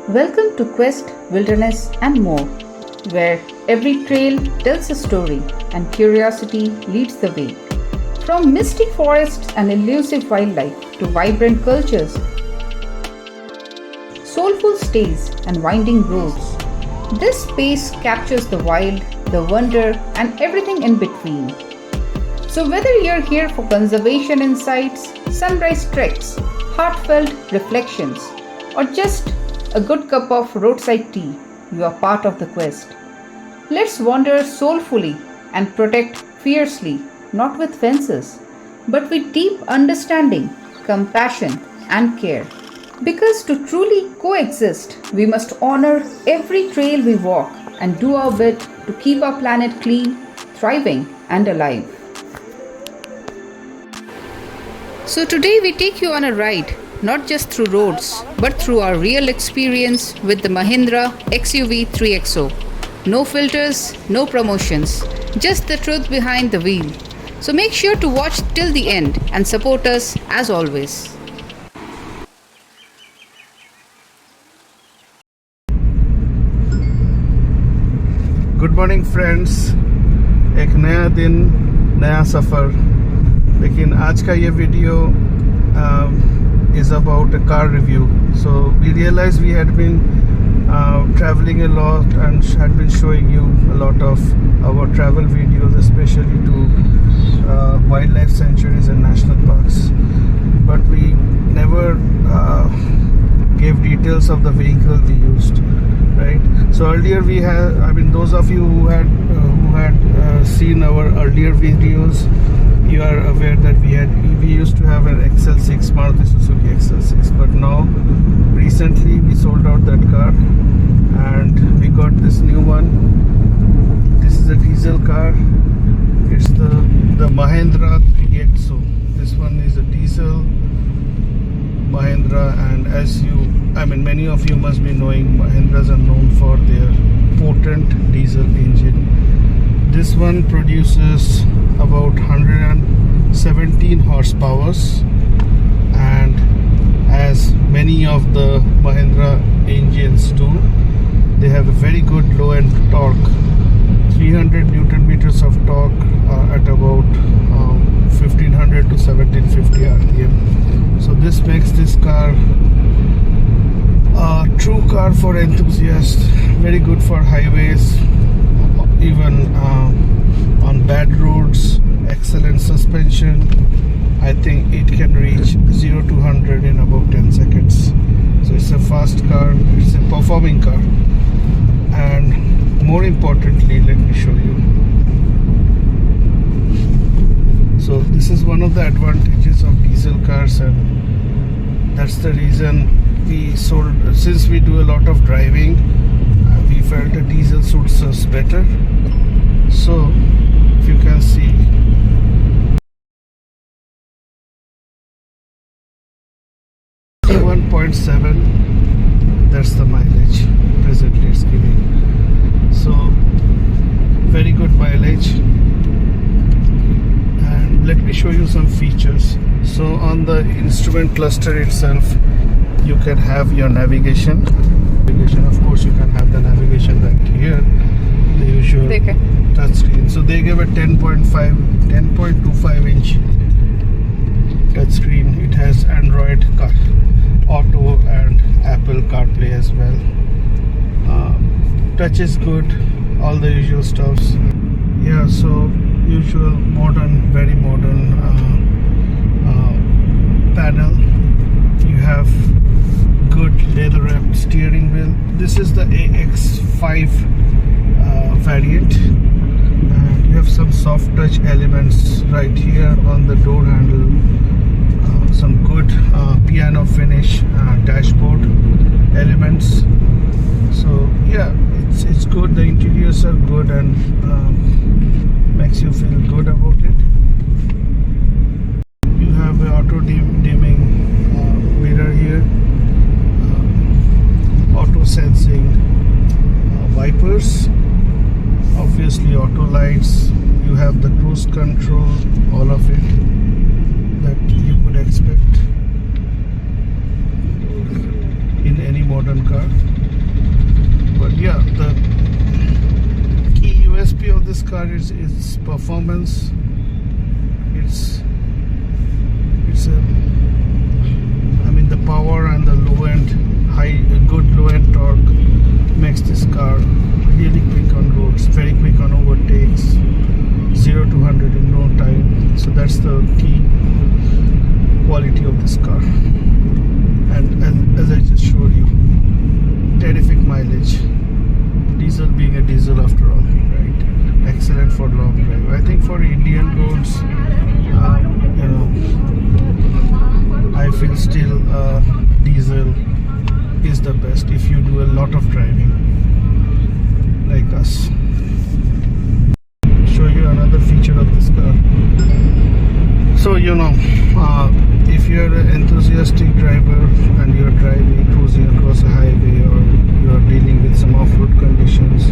Welcome to Quest, Wilderness and More, where every trail tells a story and curiosity leads the way. From misty forests and elusive wildlife to vibrant cultures, soulful stays and winding roads, this space captures the wild, the wonder and everything in between. So whether you're here for conservation insights, sunrise treks, heartfelt reflections, or just a good cup of roadside tea, you are part of the quest. Let's wander soulfully and protect fiercely, not with fences, but with deep understanding, compassion, and care. Because to truly coexist, we must honor every trail we walk and do our bit to keep our planet clean, thriving, and alive. So today we take you on a ride, not just through roads, but through our real experience with the Mahindra XUV 3XO. No filters, no promotions, just the truth behind the wheel. So make sure to watch till the end and support us as always. Good morning friends, एक नया दिन नया सफ़र। लेकिन आज का ये video is about a car review. So we realized we had been traveling a lot and had been showing you a lot of our travel videos, especially to wildlife sanctuaries and national parks, but we never gave details of the vehicle we used, right? So earlier we had, those of you who had seen our earlier videos, you are aware that we used to have an XL6, Maruti Suzuki XL6, but now recently we sold out that car and we got this new one. This is a diesel car. It's the Mahindra 3XO. This one is a diesel Mahindra, and many of you must be knowing Mahindras are known for their potent diesel engine. This one produces about 117 horsepower, and as many of the Mahindra engines do, they have a very good low end torque, 300 Newton meters of torque at about 1500 to 1750 RPM. So this makes this car a true car for enthusiasts, very good for highways, even on bad roads. Excellent suspension. I think it can reach 0 to 100 in about 10 seconds. So it's a fast car, it's a performing car, and more importantly, let me show you. So this is one of the advantages of diesel cars, and that's the reason we sold. Since we do a lot of driving, we felt a diesel suits us better. So if you can see, 1.7, that's the mileage presently it's giving. So very good mileage. And let me show you some features. So on the instrument cluster itself, you can have your navigation. Of course, you can have the navigation right here, the usual touch screen. So they gave a 10.25 inch touch screen. It has Android Auto and Apple CarPlay as well. Touch is good, all the usual stuffs. Yeah, so usual modern, very modern panel. You have good leather wrapped steering wheel. This is the AX5 variant, and you have some soft touch elements right here on the door handle. Some good piano finish dashboard elements. So yeah, it's good. The interiors are good and makes you feel good about it. You have an auto dimming mirror here, auto sensing wipers, obviously auto lights. You have the cruise control, all of it that you would expect in any modern car. But yeah, the key USP of this car is its performance. It's the power and the low end, good low end torque makes this car really quick on roads, very quick on overtakes, 0 to 100 in no time. So that's the key quality of this car. And as I just showed you, terrific mileage. Diesel being a diesel after all, right? Excellent for long drive. I think for Indian roads, I feel still diesel is the best if you do a lot of driving like us. Show you another feature of this car. So if you're an enthusiastic driver and you're cruising across a highway, or you're dealing with some off-road conditions,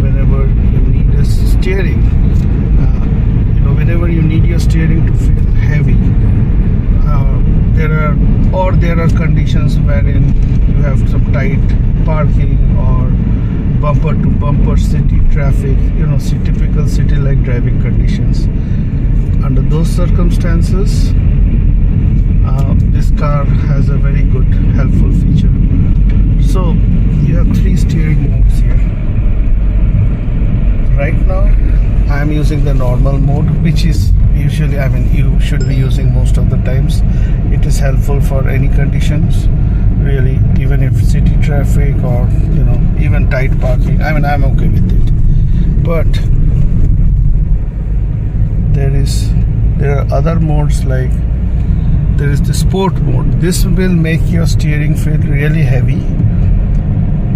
whenever you need a steering, whenever you need your steering to feel heavy, there are conditions wherein you have some tight parking or bumper to bumper city traffic, typical city like driving conditions. Under those circumstances, this car has a very good helpful feature. So you have 3 steering modes here. Right now I am using the normal mode, which is usually, you should be using most of the times. It is helpful for any conditions, really, even if city traffic or even tight parking. I'm okay with it. But there are other modes, like there is the sport mode. This will make your steering feel really heavy.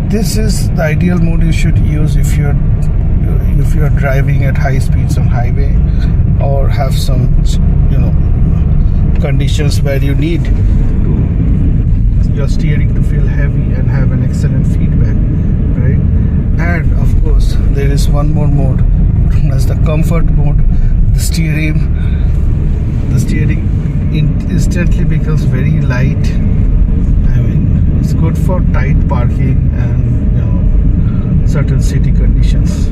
This is the ideal mode you should use if you're driving at high speeds on highway, or have some conditions where you need your steering to feel heavy and have an excellent feedback, right? And of course there is one more mode known as the comfort mode. The steering instantly becomes very light. It's good for tight parking and certain city conditions.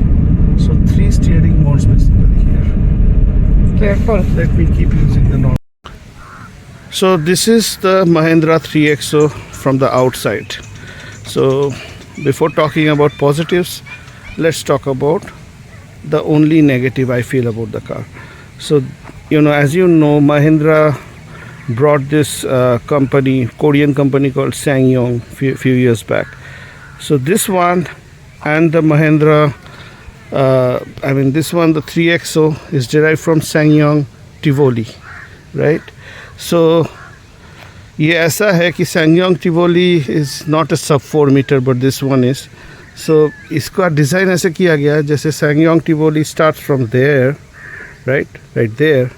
So 3 steering modes basically here. Careful. Let me keep using the normal. So this is the Mahindra 3XO from the outside. So before talking about positives, let's talk about the only negative I feel about the car. So as you know, Mahindra brought this Korean company called SsangYong few years back. So this one and the Mahindra, this one, the 3XO, is derived from SsangYong Tivoli, right? So ये ऐसा है कि SsangYong Tivoli is not a sub 4 meter, but this one is. So इसका design ऐसे किया गया है जैसे SsangYong Tivoli starts from there, right there,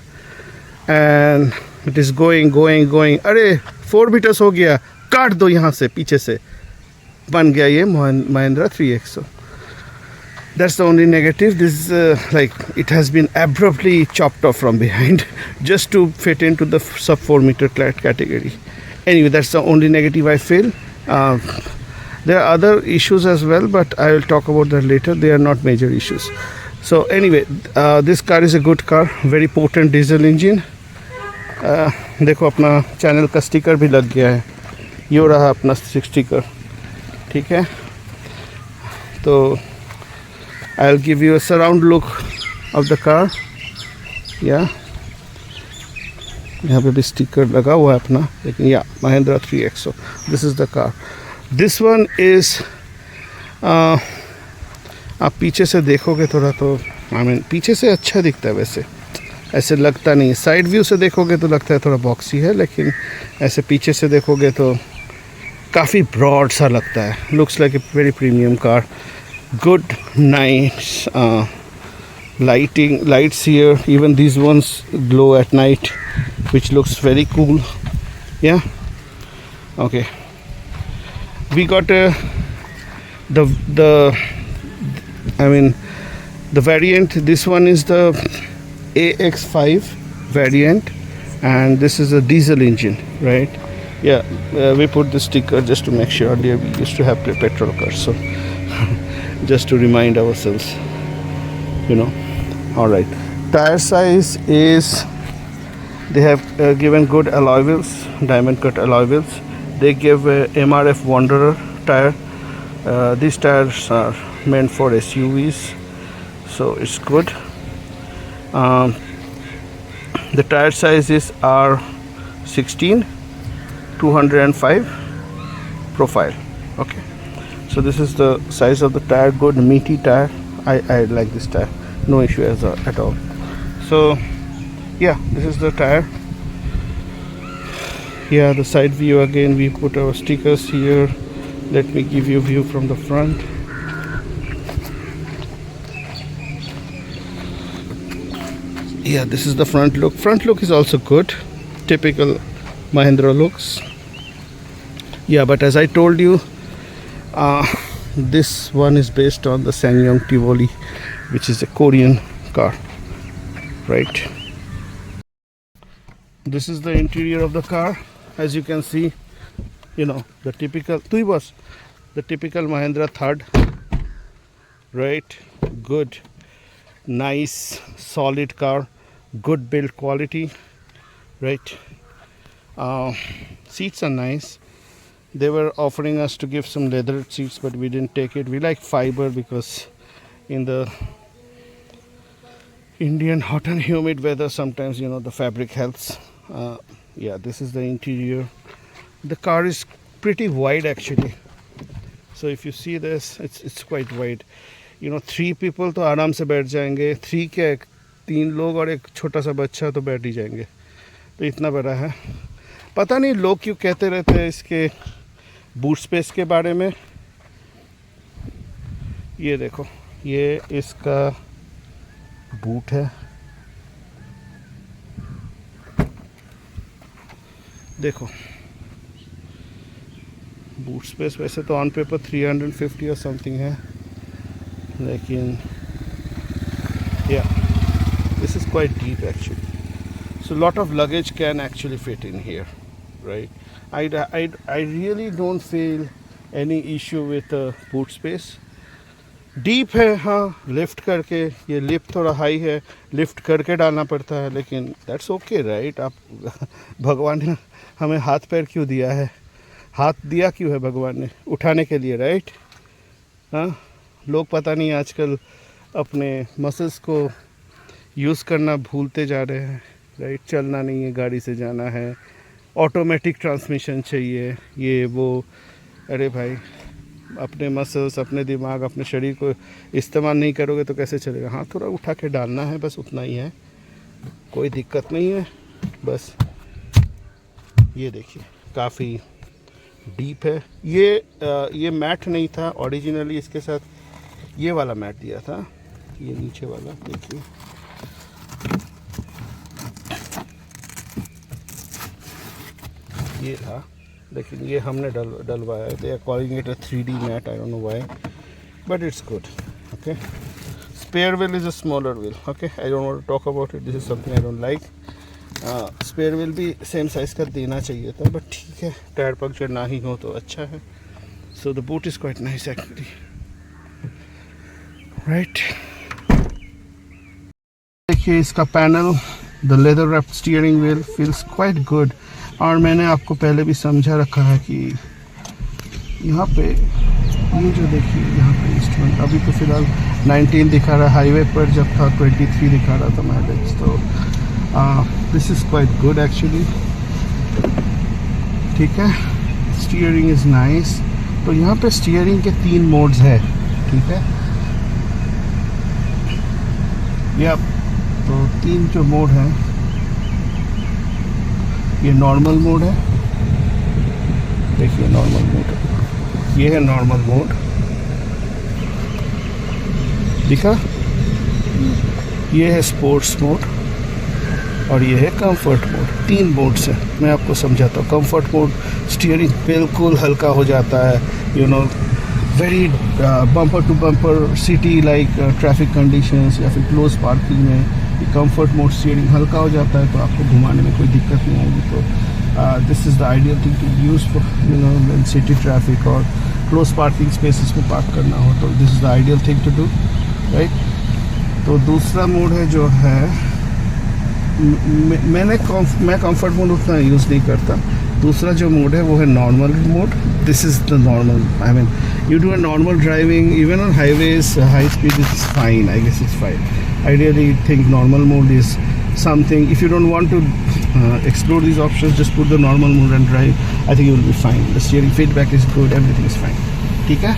and it is going. अरे 4 meters हो गया, काट दो यहाँ से, पीछे से बन गया ये Mahindra 3XO. That's the only negative. This it has been abruptly chopped off from behind just to fit into the sub 4 meter category. Anyway, that's the only negative I feel. There are other issues as well, but I will talk about that later. They are not major issues. So anyway, this car is a good car, very potent diesel engine. देखो अपना channel का sticker भी लग गया है, ये रहा अपना स्टिकर, ठीक है. तो I'll give you a surround look of the car. Yeah, यहाँ पे भी स्टिकर लगा हुआ है अपना, लेकिन Mahindra 3XO. This is the car. This one is आप पीछे से देखोगे थोड़ा तो पीछे से अच्छा दिखता है, वैसे ऐसे लगता नहीं. साइड व्यू से देखोगे तो लगता है थोड़ा बॉक्सी है, लेकिन ऐसे पीछे से देखोगे तो काफ़ी ब्रॉड सा लगता है. Looks like a very premium car. Good, nice lights here. Even these ones glow at night, which looks very cool. Yeah. Okay. We got the variant. This one is the AX5 variant, and this is a diesel engine, right? Yeah. We put the sticker just to make sure. Earlier we used to have petrol cars, so just to remind ourselves, you know. All right, tire size is, they have given good alloy wheels, diamond cut alloy wheels. They give MRF Wanderer tire. These tires are meant for SUVs, so it's good. The tire size is R16 205 profile. Okay, so this is the size of the tire. Good meaty tire. I like this tire, no issue at all. So yeah, this is the tire. Yeah, the side view again, we put our stickers here. Let me give you a view from the front. Yeah, this is the front look. Front look is also good, typical Mahindra looks. Yeah, but as I told you, this one is based on the SsangYong Tivoli, which is a Korean car, right? This is the interior of the car. As you can see, you know, the typical Mahindra Thar, right? Good, nice, solid car, good build quality, right? Seats are nice. They were offering us to give some leather seats, but we didn't take it. We like fiber because in the Indian hot and humid weather, sometimes, you know, the fabric helps. Yeah, this is the interior. The car is pretty wide actually. So if you see this, it's quite wide. You know, 3 people तो आराम से बैठ जाएंगे. 3 क्या, 3 लोग और एक छोटा सा बच्चा तो बैठ ही जाएंगे. तो इतना बड़ा है. पता नहीं लोग क्यों कहते रहते हैं इसके बूट स्पेस के बारे में. ये देखो, ये इसका बूट है. देखो, बूट स्पेस वैसे तो ऑन पेपर 350 और समथिंग है, लेकिन yeah, this is quite deep actually. So lot of luggage can actually fit in here, right? I really don't feel any issue with the boot space. Deep है, हाँ, lift करके, ये lift थोड़ा high है, lift करके डालना पड़ता है, लेकिन दैट्स ओके, राइट? आप भगवान ने हमें हाथ पैर क्यों दिया है? हाथ दिया क्यों है भगवान ने? उठाने के लिए, राइट? हाँ, लोग पता नहीं आजकल अपने मसल्स को यूज़ करना भूलते जा रहे हैं, राइट? चलना नहीं है, गाड़ी से जाना है, ऑटोमेटिक ट्रांसमिशन चाहिए, ये वो. अरे भाई, अपने मसल्स, अपने दिमाग, अपने शरीर को इस्तेमाल नहीं करोगे तो कैसे चलेगा? हाँ, थोड़ा उठा के डालना है, बस उतना ही है, कोई दिक्कत नहीं है. बस ये देखिए, काफ़ी डीप है. ये मैट नहीं था ओरिजिनली, इसके साथ ये वाला मैट दिया था, ये नीचे वाला देखिए. ये था, लेकिन ये हमने डलवाया है. They are calling it a 3D mat, I don't know why, but it's good. Okay, spare wheel is a smaller wheel. Okay, I don't want to talk about it, this is something I don't like. Spare wheel भी same size का देना चाहिए था, but ठीक है, tyre puncture ना ही हो तो अच्छा है. So the boot is quite nice actually, right? देखिए इसका panel, the leather wrapped steering wheel feels quite good. और मैंने आपको पहले भी समझा रखा है कि यहाँ पे ये जो देखिए, यहाँ पे इंस्ट्रूमेंट अभी तो फ़िलहाल 19 दिखा रहा है, हाईवे पर जब था 23 दिखा रहा था माइलेज. तो this is quite good actually, ठीक है. Steering is nice. तो यहाँ पे स्टीयरिंग के 3 मोड्स है, ठीक है. या तो 3 जो मोड हैं, ये नॉर्मल मोड है, देखिए नॉर्मल मोड, ये है नॉर्मल मोड, दिखा? ये है स्पोर्ट्स मोड और ये है कंफर्ट मोड. 3 मोड्स हैं. मैं आपको समझाता हूँ. कंफर्ट मोड, स्टीयरिंग बिल्कुल हल्का हो जाता है, you know, very bumper to bumper city like traffic conditions या फिर क्लोज पार्किंग में कंफर्ट मोड स्टीयरिंग हल्का हो जाता है, तो आपको घुमाने में कोई दिक्कत नहीं आएगी. तो this is the ideal thing to use for, you know, city traffic और क्लोज पार्किंग स्पेसेस में पार्क करना हो तो this is the ideal thing to do, right. तो दूसरा मोड है जो है, मैं कंफर्ट मोड उतना यूज़ नहीं करता। दूसरा जो मोड है वो है normal mode. This is the normal, I mean you do a normal driving even on highways, high speed, it's fine, I guess it's fine. I really think normal mode is something. If you don't want to explore these options, just put the normal mode and drive. I think you will be fine. The steering feedback is good, everything is fine. ठीक है।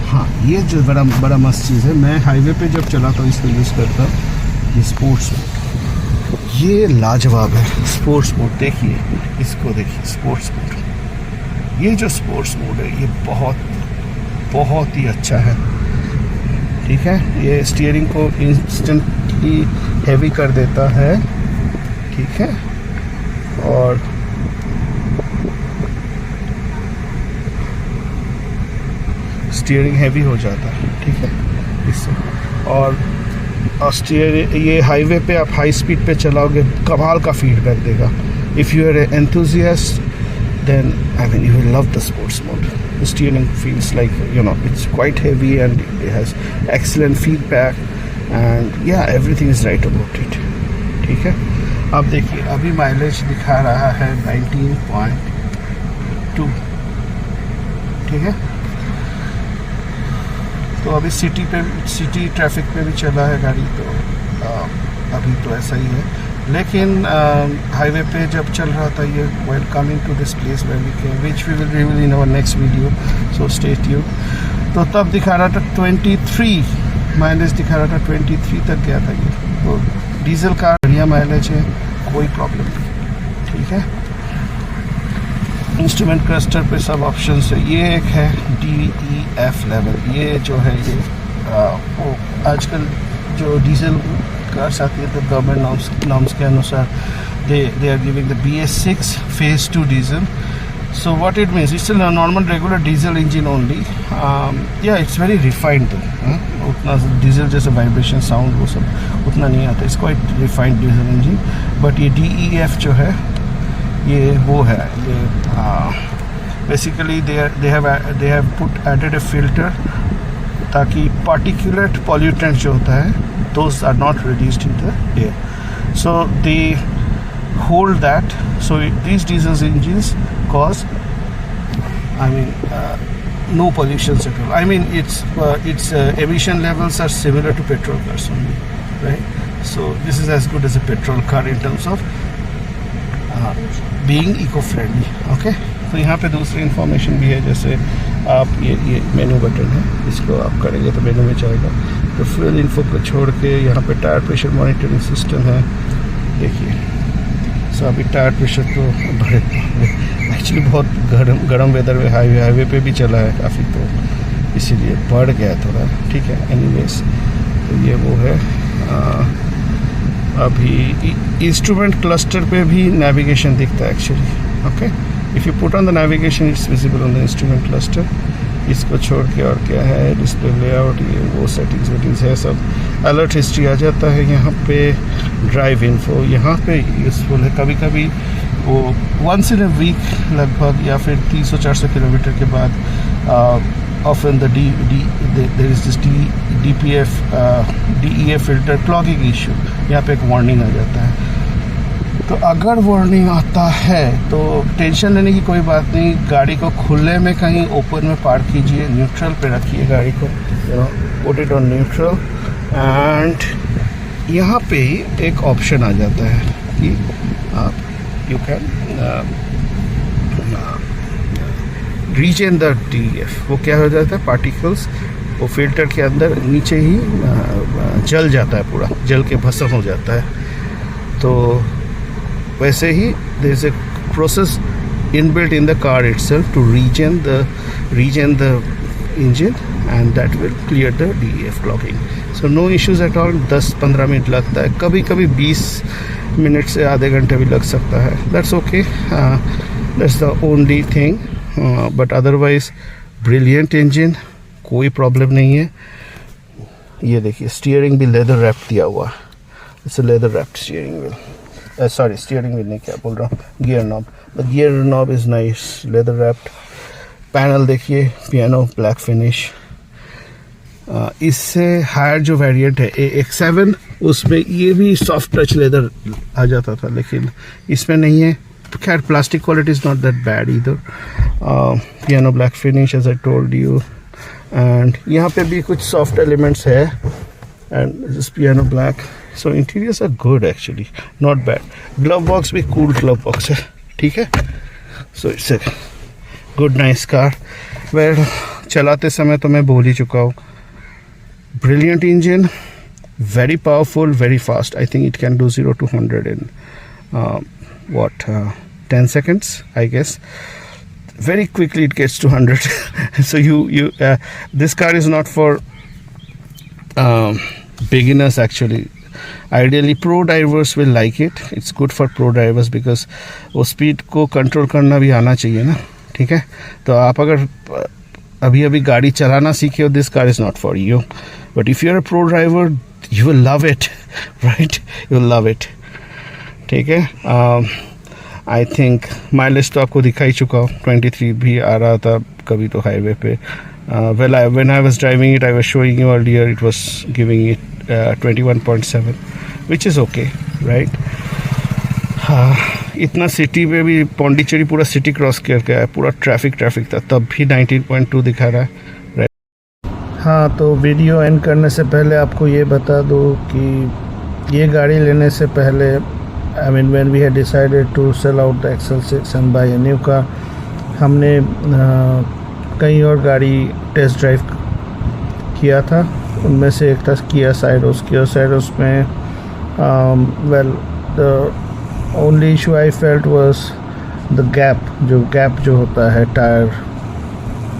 हाँ, ये जो बड़ा मस्त चीज़ है, मैं highway पे जब चलाता हूँ इसको यूज़ करता हूँ, ये स्पोर्ट्स मोड। ये लाजवाब है स्पोर्ट्स मोड। देखिए इसको, देखिए स्पोर्ट्स मोड। ये जो स्पोर्ट्स मोड है ये बहुत ही अच्छा है, ठीक है। ये स्टीयरिंग को इंस्टेंटली हैवी कर देता है, ठीक है, और स्टीयरिंग हैवी हो जाता है, ठीक है इससे। और ये हाईवे पे आप हाई स्पीड पे चलाओगे, कमाल का फीडबैक देगा। If you are enthusiast then I mean you will love the sports mode. The steering feels like, you know, it's quite heavy and it has excellent feedback and yeah, everything is right about it, ठीक है। अब देखिए अभी mileage दिखा रहा है 19.2, ठीक है। तो अभी सिटी ट्रैफिक पे भी चला है गाड़ी, तो अभी तो ऐसा ही है। लेकिन हाईवे पे जब चल रहा था ये, while coming to this place where we came, which we will reveal in our next video, so stay tuned। तो तब दिखा रहा था 23 माइलेज, दिखा रहा था 23 तक गया था ये। तो डीजल का बढ़िया माइलेज है, कोई प्रॉब्लम नहीं, ठीक है। इंस्ट्रूमेंट क्लस्टर पे सब ऑप्शन है। ये एक है DEF लेवल, ये जो है ये वो आजकल जो डीजल कार्स आती है तो गवर्नमेंट नॉर्म्स के अनुसार they are giving the BS6 phase 2 diesel. So what it means, it's still a normal regular diesel engine only. Yeah, it's very refined though, उतना डीजल जैसे वाइब्रेशन साउंड वो सब उतना नहीं आता। It's quite refined diesel engine, but ये DEF जो है ये वो है, ये basically they have added a filter ताकि particulate pollutant जो होता है those are not released into the air, so they hold that. So these diesel engines cause, I mean, no pollution at all. I mean, its emission levels are similar to petrol cars only, right? So this is as good as a petrol car in terms of being eco-friendly, okay? तो यहाँ पे दूसरी information भी है, जैसे आप ये मेनू button है, इसको आप करेंगे तो मेनू में जाएगा। तो फ्यूल इन्फो को छोड़ के यहाँ पे टायर प्रेशर मॉनिटरिंग सिस्टम है, देखिए। सो अभी टायर प्रेशर तो बढ़े, एक्चुअली बहुत गर्म वेदर में हाईवे पे भी चला है काफ़ी, तो इसीलिए बढ़ गया थोड़ा, ठीक है। एनीवेज तो ये वो है। अभी इंस्ट्रूमेंट क्लस्टर पे भी नेविगेशन दिखता है actually, okay. If you put on the navigation it's visible on the instrument cluster. इसको छोड़ के और क्या है, डिस्प्ले लेआउट, ये वो सेटिंग्स है सब। अलर्ट हिस्ट्री आ जाता है यहाँ पे। ड्राइव इन्फो यहाँ पे यूज़फुल है, कभी कभी वो वंस इन अ वीक लगभग, या फिर 300-400 किलोमीटर के बाद often there is this DEF filter clogging issue, यहाँ पे एक वार्निंग आ जाता है। तो अगर वार्निंग आता है तो टेंशन लेने की कोई बात नहीं, गाड़ी को खुले में कहीं ओपन में पार्क कीजिए, न्यूट्रल पे रखिए गाड़ी को, put it on neutral, and यहाँ पे एक ऑप्शन आ जाता है कि आप you can regen the DEF। वो क्या हो जाता है, पार्टिकल्स वो फिल्टर के अंदर नीचे ही जल जाता है, पूरा जल के भस्म हो जाता है। तो वैसे ही there is a process inbuilt in the car itself to regen the engine, and that will clear the DEF clogging. So no issues at all. 10-15 minute लगता है, कभी कभी 20 मिनट से आधे घंटे भी लग सकता है। That's okay, that's the only thing, but otherwise brilliant engine, कोई प्रॉब्लम नहीं है। ये देखिए स्टीयरिंग भी लेदर रैप दिया हुआ, it's leather wrapped steering wheel, steering wheel नहीं, क्या बोल रहा हूँ, gear knob. The gear knob is nice, leather wrapped, panel देखिए, पियानो ब्लैक फिनिश। इससे हायर जो वेरिएंट है AX7, उसमें ये भी सॉफ्ट टच लेदर आ जाता था, लेकिन इसमें नहीं है। खैर plastic quality is not that bad इधर। Piano black finish as I told you, and यहाँ पे भी कुछ सॉफ्ट एलिमेंट्स है, and this piano black. So interiors are good actually, not bad. Glove box भी कूल ग्लव बॉक्स है, ठीक है। So it's a good nice car. Well, चलाते समय तो मैं बोल ही चुका हूँ, brilliant engine, very powerful, very fast. I think it can do 0 to 100 in 10 seconds, I guess. Very quickly it gets to 100. So this car is not for beginners actually. Ideally pro drivers will like it. It's good for pro drivers because वो speed को control करना भी आना चाहिए ना, ठीक है। तो आप अगर अभी गाड़ी चलाना सीखे हो, this car is not for you, but if you are a pro driver you will love it, right, you will love it, ठीक है। आई थिंक माइलेज तो आपको दिखा ही चुका हो, 23 भी आ रहा था कभी तो हाईवे पे। When I was driving it, I was showing you earlier, it was giving it 21.7, which is okay, right. इतना सिटी में भी, पौंडीचेरी पूरा सिटी क्रॉस करके आया, पूरा ट्रैफिक था, तब भी 19.2 दिखा रहा है, राइट। हाँ, तो वीडियो एंड करने से पहले आपको ये बता दूँ कि ये गाड़ी लेने से पहले, I mean when we had decided to sell out the XL6 and buy a new car, हमने कई और गाड़ी टेस्ट ड्राइव किया था। उनमें से एक था किया साइरोस में well the only issue I felt was the gap जो होता है टायर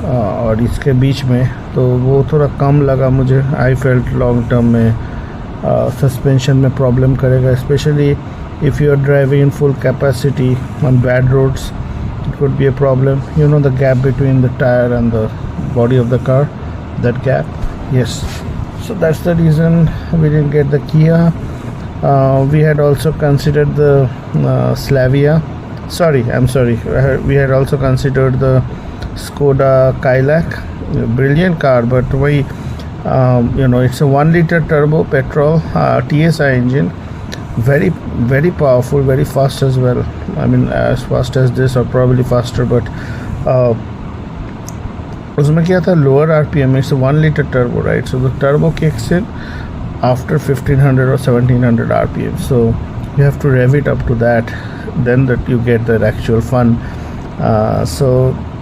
और इसके बीच में, तो वो थोड़ा कम लगा मुझे। आई फेल्ट लॉन्ग टर्म में सस्पेंशन में प्रॉब्लम करेगा, specially if you are driving in full capacity on bad roads, it could be a problem. You know the gap between the tyre and the body of the car, that gap, yes. So that's the reason we didn't get the Kia. We had also considered the Slavia. I'm sorry. We had also considered the Skoda Kailak. Brilliant car, but it's a 1-liter turbo petrol TSI engine. Very, very powerful, very fast as well. I mean, as fast as this or probably faster, but उसमें क्या था, lower RPM, it's 1-liter turbo, right? So the turbo kicks in after 1500 or 1700 RPM. So you have to rev it up to that, then that you get the actual fun. So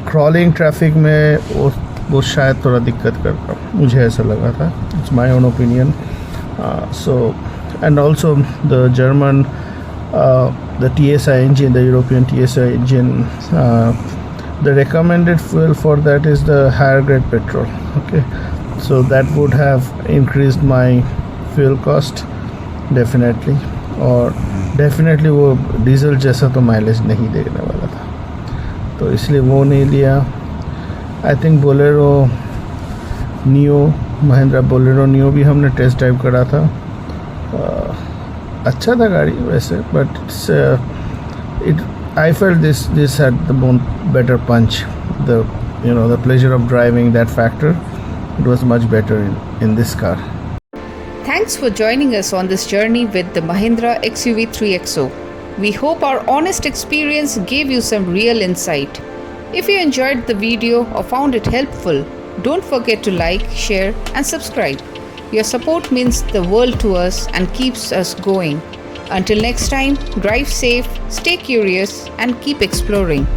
crawling traffic में वो शायद थोड़ा दिक्कत करता, मुझे ऐसा लगा था. It's my own opinion. So and also the German, the TSI engine, the European TSI engine, the recommended fuel for that is the higher grade petrol. Okay, so that would have increased my fuel cost definitely, और definitely वो diesel जैसा तो mileage नहीं देने वाला था, तो इसलिए वो नहीं लिया. I think Bolero neo, Mahindra Bolero neo भी हमने टेस्ट ड्राइव करा था. अच्छा था गाड़ी वैसे, but it I felt this had the better punch. The pleasure of driving, that factor, it was much better in this car. Thanks for joining us on this journey with the Mahindra XUV 3XO. We hope our honest experience gave you some real insight. If you enjoyed the video or found it helpful, don't forget to like, share and subscribe. Your support means the world to us and keeps us going. Until next time, drive safe, stay curious, and keep exploring.